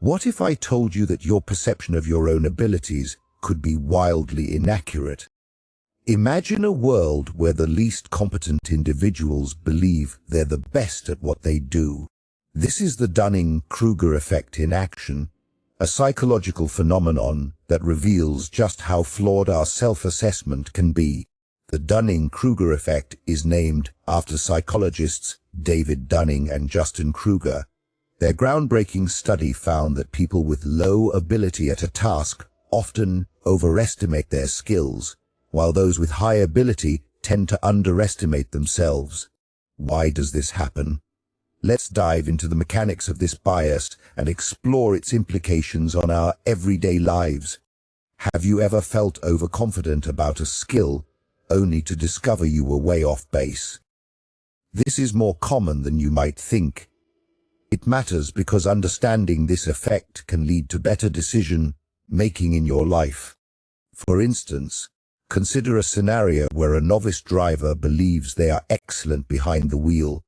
What if I told you that your perception of your own abilities could be wildly inaccurate? Imagine a world where the least competent individuals believe they're the best at what they do. This is the Dunning-Kruger Effect in action, a psychological phenomenon that reveals just how flawed our self-assessment can be. The Dunning-Kruger Effect is named after psychologists David Dunning and Justin Kruger. Their groundbreaking study found that people with low ability at a task often overestimate their skills, while those with high ability tend to underestimate themselves. Why does this happen? Let's dive into the mechanics of this bias and explore its implications on our everyday lives. Have you ever felt overconfident about a skill, only to discover you were way off base? This is more common than you might think. It matters because understanding this effect can lead to better decision-making in your life. For instance, consider a scenario where a novice driver believes they are excellent behind the wheel,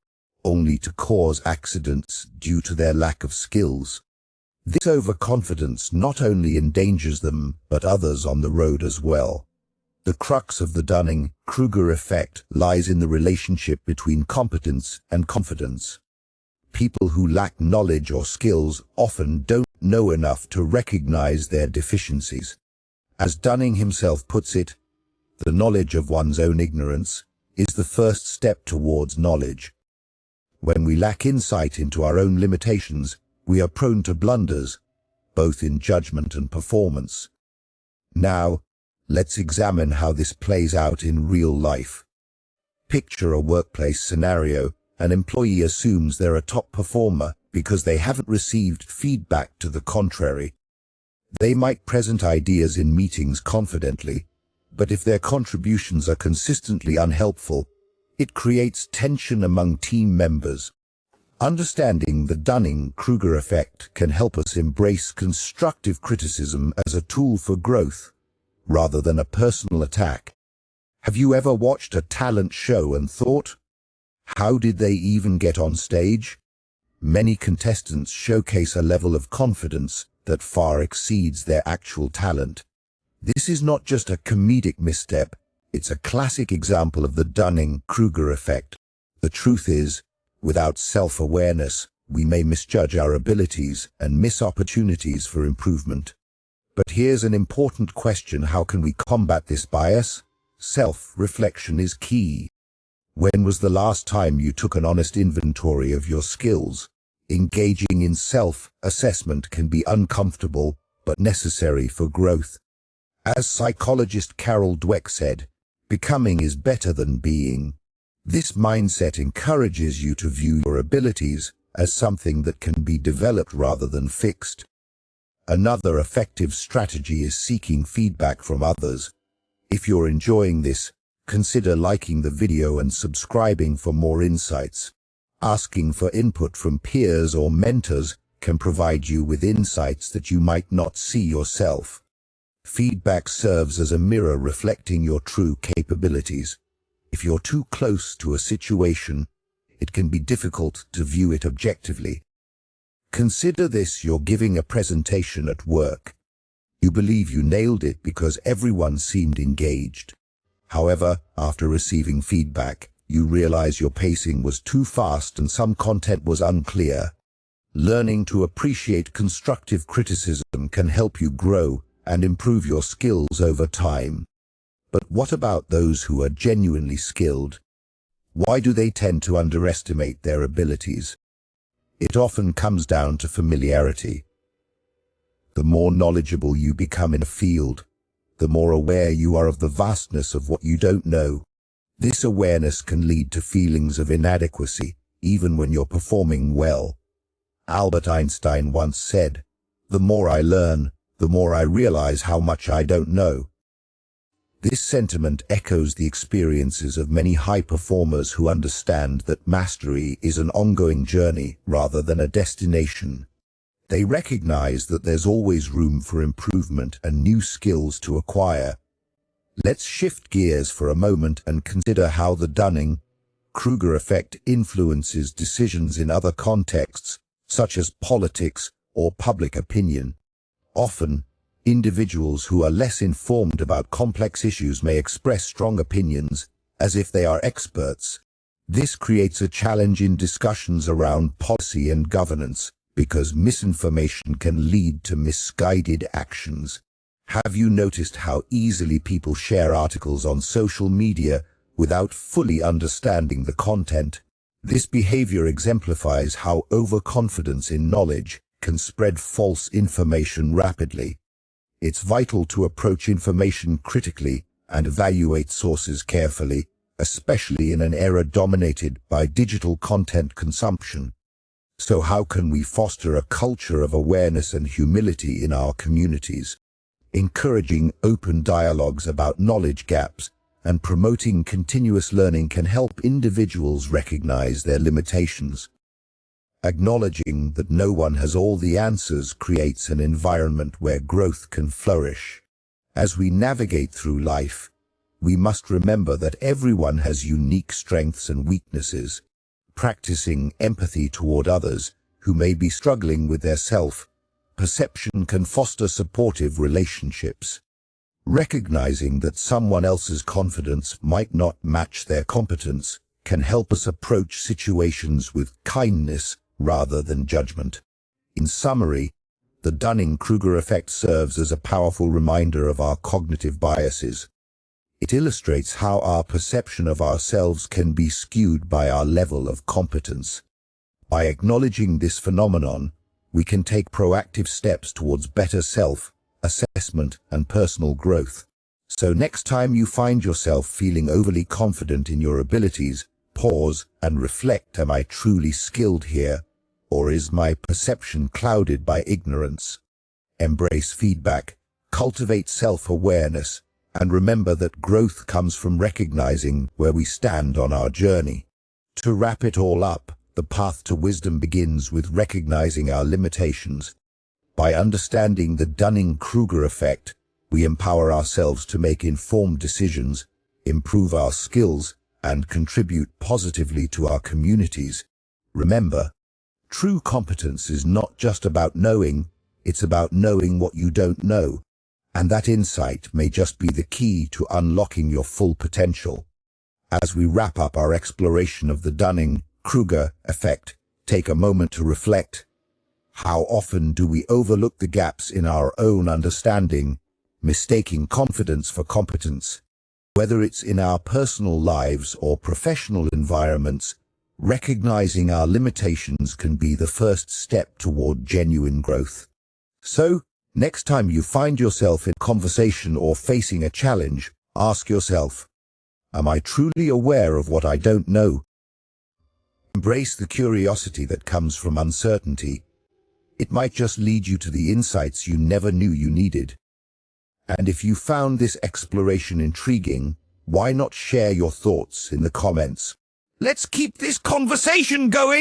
only to cause accidents due to their lack of skills. This overconfidence not only endangers them, but others on the road as well. The crux of the Dunning-Kruger effect lies in the relationship between competence and confidence. People who lack knowledge or skills often don't know enough to recognize their deficiencies. As Dunning himself puts it, the knowledge of one's own ignorance is the first step towards knowledge. When we lack insight into our own limitations, we are prone to blunders, both in judgment and performance. Now, let's examine how this plays out in real life. Picture a workplace scenario. An employee assumes they're a top performer because they haven't received feedback to the contrary. They might present ideas in meetings confidently, but if their contributions are consistently unhelpful, it creates tension among team members. Understanding the Dunning-Kruger effect can help us embrace constructive criticism as a tool for growth, rather than a personal attack. Have you ever watched a talent show and thought, how did they even get on stage? Many contestants showcase a level of confidence that far exceeds their actual talent. This is not just a comedic misstep, it's a classic example of the Dunning-Kruger effect. The truth is, without self-awareness, we may misjudge our abilities and miss opportunities for improvement. But here's an important question: how can we combat this bias? Self-reflection is key. When was the last time you took an honest inventory of your skills? Engaging in self-assessment can be uncomfortable, but necessary for growth. As psychologist Carol Dweck said, becoming is better than being. This mindset encourages you to view your abilities as something that can be developed rather than fixed. Another effective strategy is seeking feedback from others. If you're enjoying this, consider liking the video and subscribing for more insights. Asking for input from peers or mentors can provide you with insights that you might not see yourself. Feedback serves as a mirror reflecting your true capabilities. If you're too close to a situation, it can be difficult to view it objectively. Consider this: you're giving a presentation at work. You believe you nailed it because everyone seemed engaged. However, after receiving feedback, you realize your pacing was too fast and some content was unclear. Learning to appreciate constructive criticism can help you grow and improve your skills over time. But what about those who are genuinely skilled? Why do they tend to underestimate their abilities? It often comes down to familiarity. The more knowledgeable you become in a field, the more aware you are of the vastness of what you don't know. This awareness can lead to feelings of inadequacy, even when you're performing well. Albert Einstein once said, "The more I learn, the more I realize how much I don't know." This sentiment echoes the experiences of many high performers who understand that mastery is an ongoing journey rather than a destination. They recognize that there's always room for improvement and new skills to acquire. Let's shift gears for a moment and consider how the Dunning-Kruger effect influences decisions in other contexts, such as politics or public opinion. Often, individuals who are less informed about complex issues may express strong opinions as if they are experts. This creates a challenge in discussions around policy and governance because misinformation can lead to misguided actions. Have you noticed how easily people share articles on social media without fully understanding the content? This behavior exemplifies how overconfidence in knowledge can spread false information rapidly. It's vital to approach information critically and evaluate sources carefully, especially in an era dominated by digital content consumption. So how can we foster a culture of awareness and humility in our communities? Encouraging open dialogues about knowledge gaps and promoting continuous learning can help individuals recognize their limitations. Acknowledging that no one has all the answers creates an environment where growth can flourish. As we navigate through life, we must remember that everyone has unique strengths and weaknesses. Practicing empathy toward others who may be struggling with their self-perception can foster supportive relationships. Recognizing that someone else's confidence might not match their competence can help us approach situations with kindness rather than judgment. In summary, the Dunning-Kruger effect serves as a powerful reminder of our cognitive biases. It illustrates how our perception of ourselves can be skewed by our level of competence. By acknowledging this phenomenon, we can take proactive steps towards better self-assessment and personal growth. So next time you find yourself feeling overly confident in your abilities, pause and reflect: am I truly skilled here, or is my perception clouded by ignorance? Embrace feedback, cultivate self-awareness, and remember that growth comes from recognizing where we stand on our journey. To wrap it all up, the path to wisdom begins with recognizing our limitations. By understanding the Dunning-Kruger effect, we empower ourselves to make informed decisions, improve our skills, and contribute positively to our communities. Remember, true competence is not just about knowing, it's about knowing what you don't know. And that insight may just be the key to unlocking your full potential. As we wrap up our exploration of the Dunning-Kruger effect, take a moment to reflect. How often do we overlook the gaps in our own understanding, mistaking confidence for competence? Whether it's in our personal lives or professional environments, recognizing our limitations can be the first step toward genuine growth. So, next time you find yourself in conversation or facing a challenge, ask yourself, am I truly aware of what I don't know? Embrace the curiosity that comes from uncertainty. It might just lead you to the insights you never knew you needed. And if you found this exploration intriguing, why not share your thoughts in the comments? Let's keep this conversation going!